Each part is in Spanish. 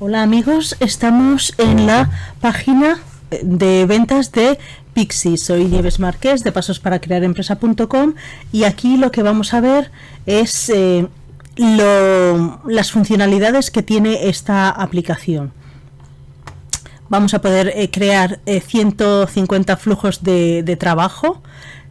Hola amigos, estamos en la página de ventas de Pixi. Soy Nieves Marqués de pasosparaCrearEmpresa.com y aquí lo que vamos a ver es las funcionalidades que tiene esta aplicación. Vamos a poder crear 150 flujos de trabajo,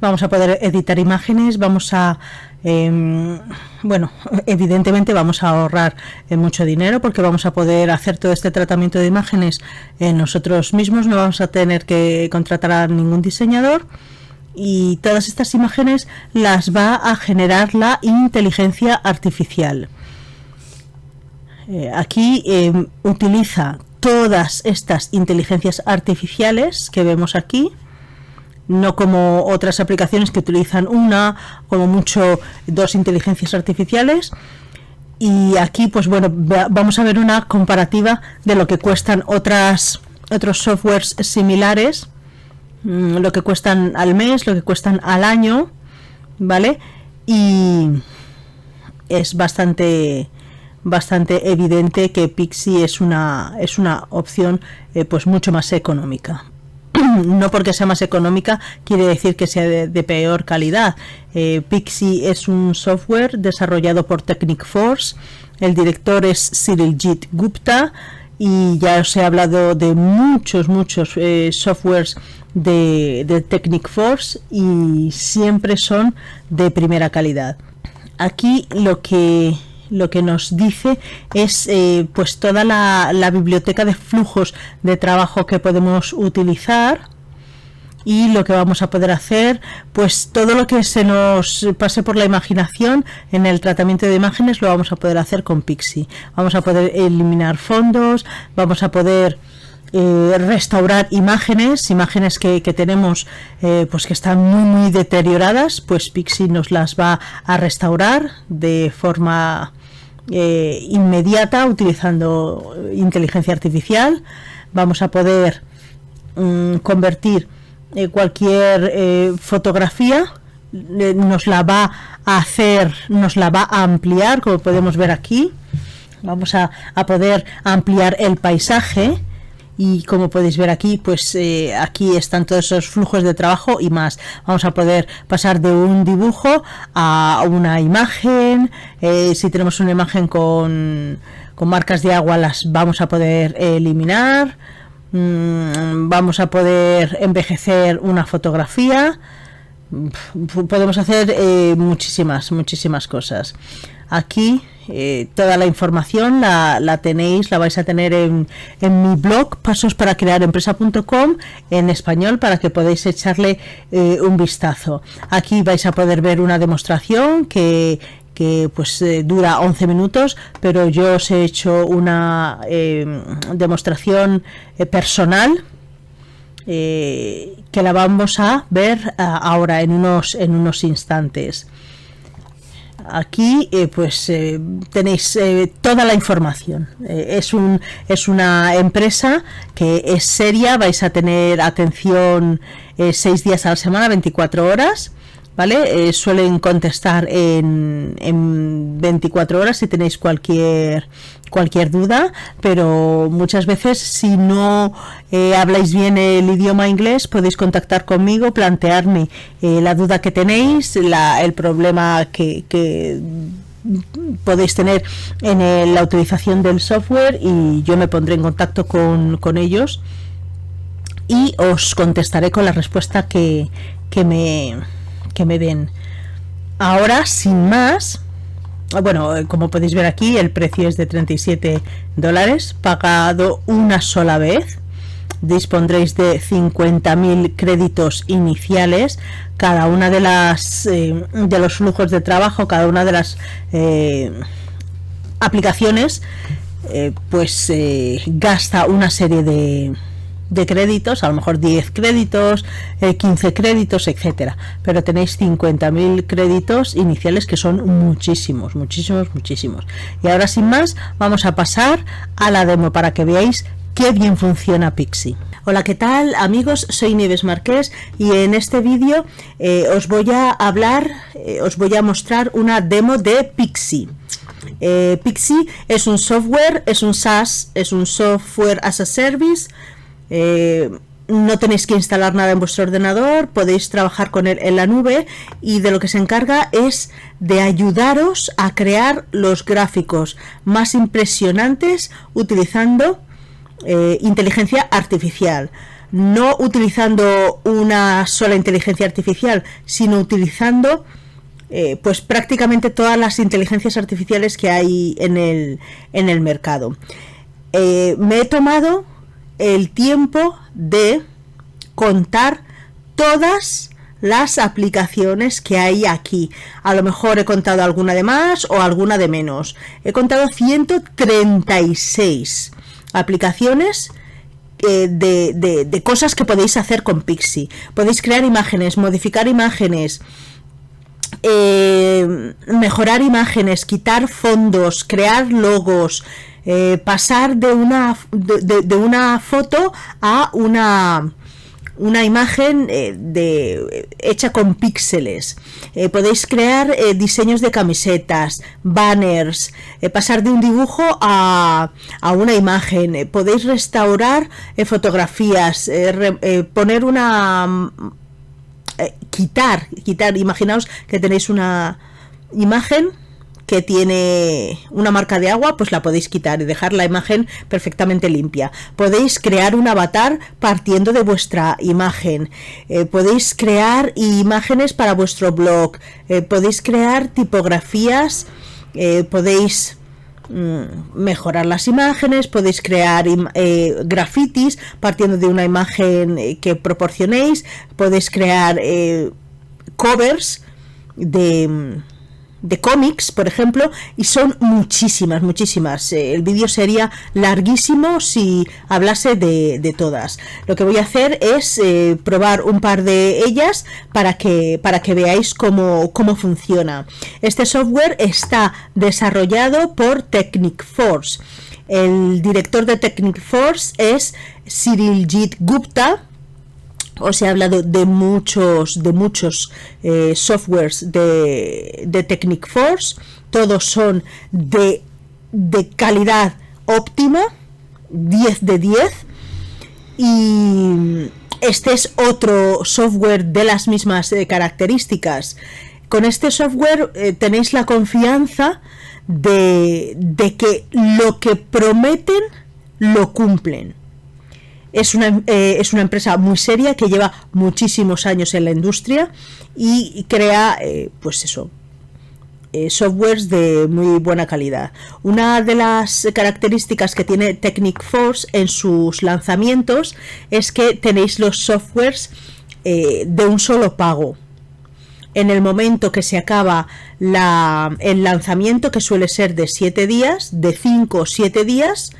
vamos a poder editar imágenes, vamos a bueno, evidentemente vamos a ahorrar mucho dinero porque vamos a poder hacer todo este tratamiento de imágenes nosotros mismos, no vamos a tener que contratar a ningún diseñador y todas estas imágenes las va a generar la inteligencia artificial. Aquí utiliza todas estas inteligencias artificiales que vemos aquí, no como otras aplicaciones que utilizan una, como mucho dos inteligencias artificiales. Y aquí pues bueno, vamos a ver una comparativa de lo que cuestan otros softwares similares, lo que cuestan al mes, lo que cuestan al año, ¿vale? Y es bastante evidente que Pixi es una opción pues mucho más económica. No porque sea más económica quiere decir que sea de peor calidad. Pixi es un software desarrollado por Technic Force, el director es Cyriljit Gupta y ya os he hablado de muchos softwares de Technic Force y siempre son de primera calidad. Aquí lo que nos dice es pues toda la biblioteca de flujos de trabajo que podemos utilizar y lo que vamos a poder hacer, pues todo lo que se nos pase por la imaginación en el tratamiento de imágenes lo vamos a poder hacer con Pixi. Vamos a poder eliminar fondos, vamos a poder restaurar imágenes que tenemos pues que están muy deterioradas, pues Pixi nos las va a restaurar de forma inmediata utilizando inteligencia artificial. Vamos a poder convertir cualquier fotografía, nos la va a ampliar, como podemos ver aquí. Vamos a poder ampliar el paisaje y como podéis ver aquí, pues aquí están todos esos flujos de trabajo y más. Vamos a poder pasar de un dibujo a una imagen. Si tenemos una imagen con marcas de agua, las vamos a poder eliminar. Vamos a poder envejecer una fotografía. Podemos hacer muchísimas cosas. Aquí toda la información la tenéis, la vais a tener en mi blog pasosparaCrearEmpresa.com en español para que podáis echarle un vistazo. Aquí vais a poder ver una demostración que pues dura 11 minutos, pero yo os he hecho una demostración personal que la vamos a ver ahora en unos instantes. Aquí pues tenéis toda la información. Es una empresa que es seria, vais a tener atención 6 días a la semana, 24 horas. ¿Vale? Suelen contestar en 24 horas si tenéis cualquier duda, pero muchas veces si no habláis bien el idioma inglés podéis contactar conmigo, plantearme la duda que tenéis, el problema que podéis tener en la utilización del software y yo me pondré en contacto con ellos y os contestaré con la respuesta que me den. Ahora, sin más, bueno, como podéis ver aquí, el precio es de $37, pagado una sola vez. Dispondréis de 50.000 créditos iniciales. Cada una de los flujos de trabajo, cada una de las aplicaciones, pues gasta una serie de créditos, a lo mejor 10 créditos, 15 créditos, etcétera, pero tenéis 50.000 créditos iniciales que son muchísimos. Y ahora sin más vamos a pasar a la demo para que veáis qué bien funciona Pixi. Hola, ¿qué tal amigos? Soy Nieves Marqués y en este vídeo os voy a mostrar una demo de Pixi. Pixi es un software, es un SaaS, es un software as a service. No tenéis que instalar nada en vuestro ordenador, podéis trabajar con él en la nube, y de lo que se encarga es de ayudaros a crear los gráficos más impresionantes utilizando inteligencia artificial. No utilizando una sola inteligencia artificial, sino utilizando pues prácticamente todas las inteligencias artificiales que hay en el mercado. Me he tomado el tiempo de contar todas las aplicaciones que hay aquí. A lo mejor he contado alguna de más o alguna de menos. He contado 136 aplicaciones de cosas que podéis hacer con Pixi. Podéis crear imágenes, modificar imágenes, mejorar imágenes, quitar fondos, crear logos, pasar de una foto a una imagen hecha con píxeles. Podéis crear diseños de camisetas, banners, pasar de un dibujo a una imagen. Podéis restaurar fotografías, poner una... quitar, imaginaos que tenéis una imagen que tiene una marca de agua, pues la podéis quitar y dejar la imagen perfectamente limpia. Podéis crear un avatar partiendo de vuestra imagen. Podéis crear imágenes para vuestro blog. Podéis crear tipografías. Podéis mejorar las imágenes. Podéis crear grafitis partiendo de una imagen que proporcionéis. Podéis crear covers de cómics, por ejemplo, y son muchísimas. El vídeo sería larguísimo si hablase de todas. Lo que voy a hacer es probar un par de ellas para que veáis cómo funciona. Este software está desarrollado por Technic Force. El director de Technic Force es Cyriljit Gupta. Os he hablado de muchos softwares de Technic Force. Todos son de calidad óptima, 10 de 10. Y este es otro software de las mismas características. Con este software tenéis la confianza de que lo que prometen lo cumplen. Es una empresa muy seria que lleva muchísimos años en la industria y crea softwares de muy buena calidad. Una de las características que tiene Technic Force en sus lanzamientos es que tenéis los softwares de un solo pago. En el momento que se acaba el lanzamiento, que suele ser de 7 días, de 5 o 7 días,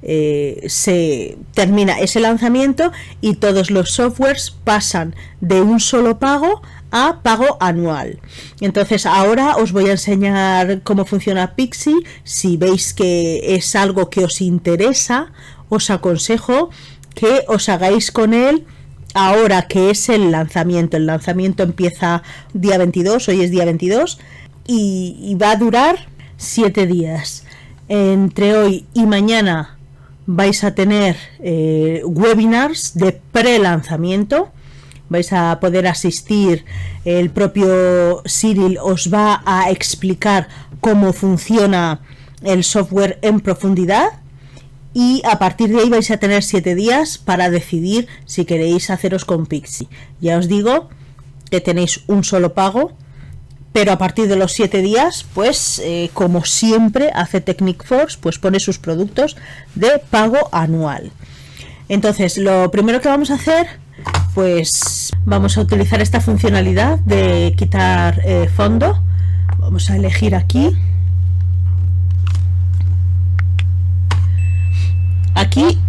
se termina ese lanzamiento y todos los softwares pasan de un solo pago a pago anual. Entonces ahora os voy a enseñar cómo funciona Pixi. Si veis que es algo que os interesa, os aconsejo que os hagáis con él ahora que es el lanzamiento. El lanzamiento empieza día 22, hoy es día 22 y va a durar 7 días. Entre hoy y mañana vais a tener webinars de pre-lanzamiento. Vais a poder asistir. El propio Cyril os va a explicar cómo funciona el software en profundidad. Y a partir de ahí vais a tener 7 días para decidir si queréis haceros con Pixi. Ya os digo que tenéis un solo pago, pero a partir de los 7 días, pues como siempre hace Technic Force, pues pone sus productos de pago anual. Entonces, lo primero que vamos a hacer, pues vamos a utilizar esta funcionalidad de quitar fondo. Vamos a elegir aquí. Aquí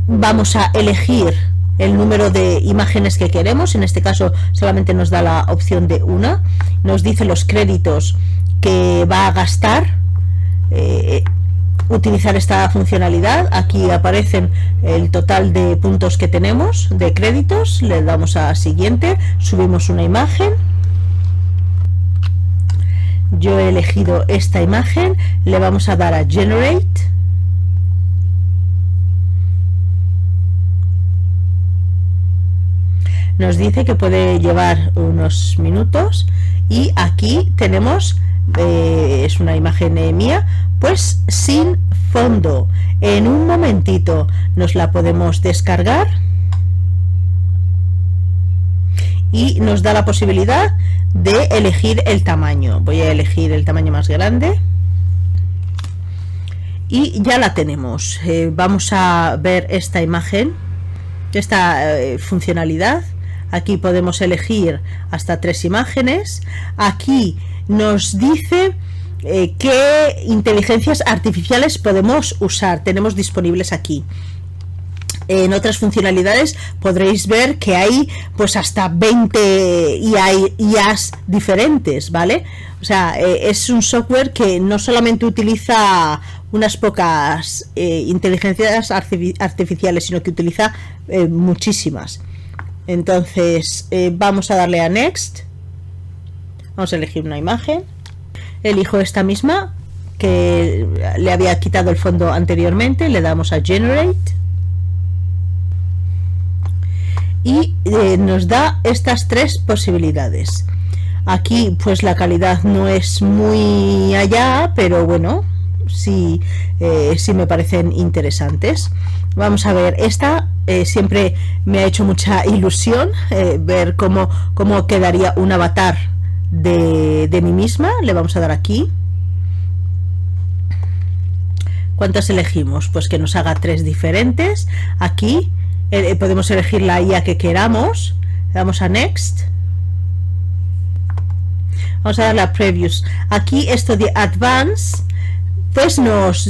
vamos a elegir el número de imágenes que queremos. En este caso solamente nos da la opción de una. Nos dice los créditos que va a gastar utilizar esta funcionalidad. Aquí aparecen el total de puntos que tenemos de créditos. Le damos a siguiente, subimos una imagen. Yo he elegido esta imagen, le vamos a dar a Generate. Nos dice que puede llevar unos minutos y aquí tenemos, es una imagen mía, pues sin fondo. En un momentito nos la podemos descargar y nos da la posibilidad de elegir el tamaño. Voy a elegir el tamaño más grande y ya la tenemos. Vamos a ver esta imagen, esta funcionalidad. Aquí podemos elegir hasta 3 imágenes. Aquí nos dice qué inteligencias artificiales podemos usar, tenemos disponibles aquí. En otras funcionalidades podréis ver que hay pues hasta 20 IAs diferentes, ¿vale? O sea, es un software que no solamente utiliza unas pocas inteligencias artificiales, sino que utiliza muchísimas. Entonces vamos a darle a Next. Vamos a elegir una imagen. Elijo esta misma que le había quitado el fondo anteriormente. Le damos a Generate y nos da estas 3 posibilidades. Aquí pues la calidad no es muy allá, pero bueno, sí me parecen interesantes. Vamos a ver, esta siempre me ha hecho mucha ilusión ver cómo quedaría un avatar de mí misma. Le vamos a dar aquí. ¿Cuántas elegimos? Pues que nos haga 3 diferentes. Aquí podemos elegir la IA que queramos. Le damos a Next. Vamos a darle a Previews. Aquí esto de Advance pues nos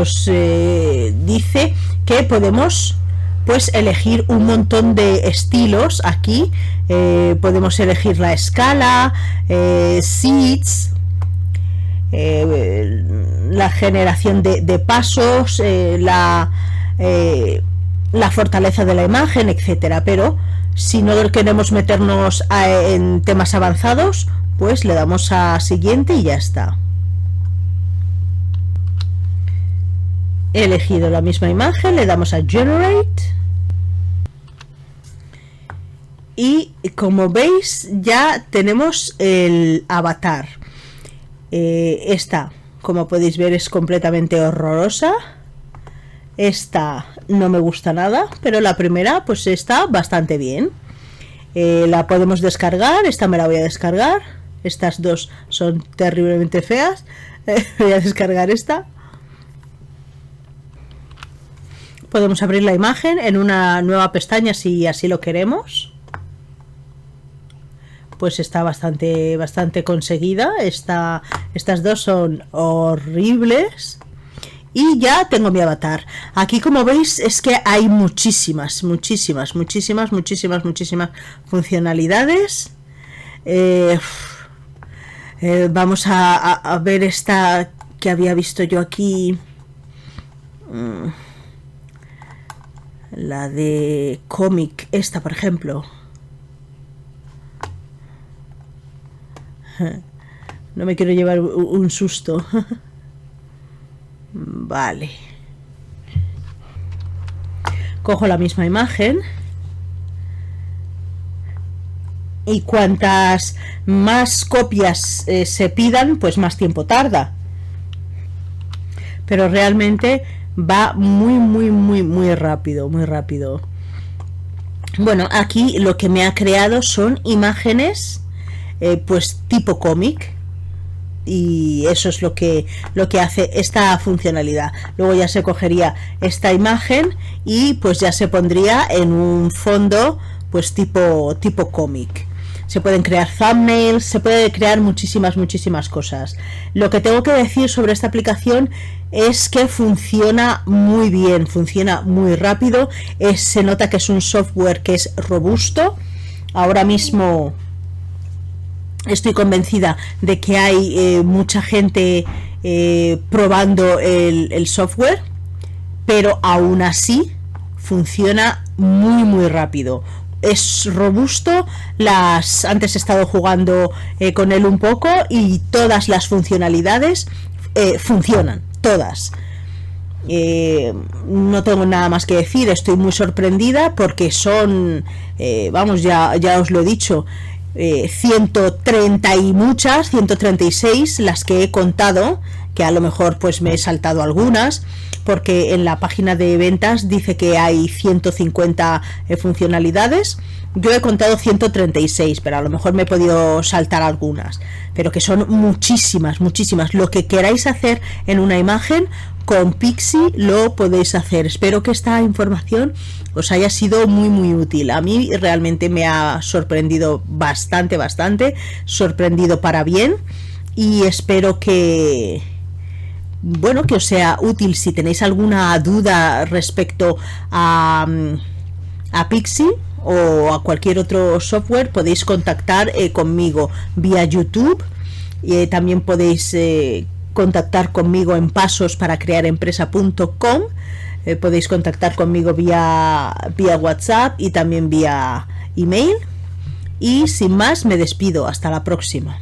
dice que podemos pues elegir un montón de estilos. Aquí podemos elegir la escala, seeds, la generación de pasos, la fortaleza de la imagen, etcétera. Pero si no queremos meternos en temas avanzados, pues le damos a siguiente y ya está. He elegido la misma imagen, le damos a Generate y como veis ya tenemos el avatar. Esta, como podéis ver, es completamente horrorosa. Esta no me gusta nada, pero la primera pues está bastante bien. La podemos descargar, esta me la voy a descargar. Estas dos son terriblemente feas. Voy a descargar esta. Podemos abrir la imagen en una nueva pestaña si así lo queremos. Pues está bastante conseguida. Estas dos son horribles. Y ya tengo mi avatar. Aquí, como veis, es que hay muchísimas funcionalidades. Vamos a ver esta que había visto yo aquí. La de cómic, esta por ejemplo. No me quiero llevar un susto. Vale. Cojo la misma imagen. Y cuantas más copias se pidan, pues más tiempo tarda. Pero realmente va muy rápido, muy rápido. Bueno, aquí lo que me ha creado son imágenes pues tipo cómic, y eso es lo que hace esta funcionalidad. Luego ya se cogería esta imagen y pues ya se pondría en un fondo pues tipo cómic. Se pueden crear thumbnails, se puede crear muchísimas cosas. Lo que tengo que decir sobre esta aplicación es que funciona muy bien, funciona muy rápido, se nota que es un software que es robusto. Ahora mismo estoy convencida de que hay mucha gente probando el software, pero aún así funciona muy rápido. es robusto. Antes he estado jugando con él un poco y todas las funcionalidades funcionan, todas. No tengo nada más que decir, estoy muy sorprendida porque son, vamos, ya os lo he dicho, 130 y muchas, 136 las que he contado, que a lo mejor pues me he saltado algunas, porque en la página de ventas dice que hay 150 funcionalidades. Yo he contado 136, pero a lo mejor me he podido saltar algunas, pero que son muchísimas, muchísimas. Lo que queráis hacer en una imagen con Pixi lo podéis hacer. Espero que esta información os haya sido muy muy útil. A mí realmente me ha sorprendido bastante, sorprendido para bien, y espero que, bueno, que os sea útil. Si tenéis alguna duda respecto a Pixi o a cualquier otro software, podéis contactar conmigo vía YouTube, y también podéis contactar conmigo en pasosparaCrearEmpresa.com. Podéis contactar conmigo vía WhatsApp y también vía email. Y sin más, me despido. Hasta la próxima.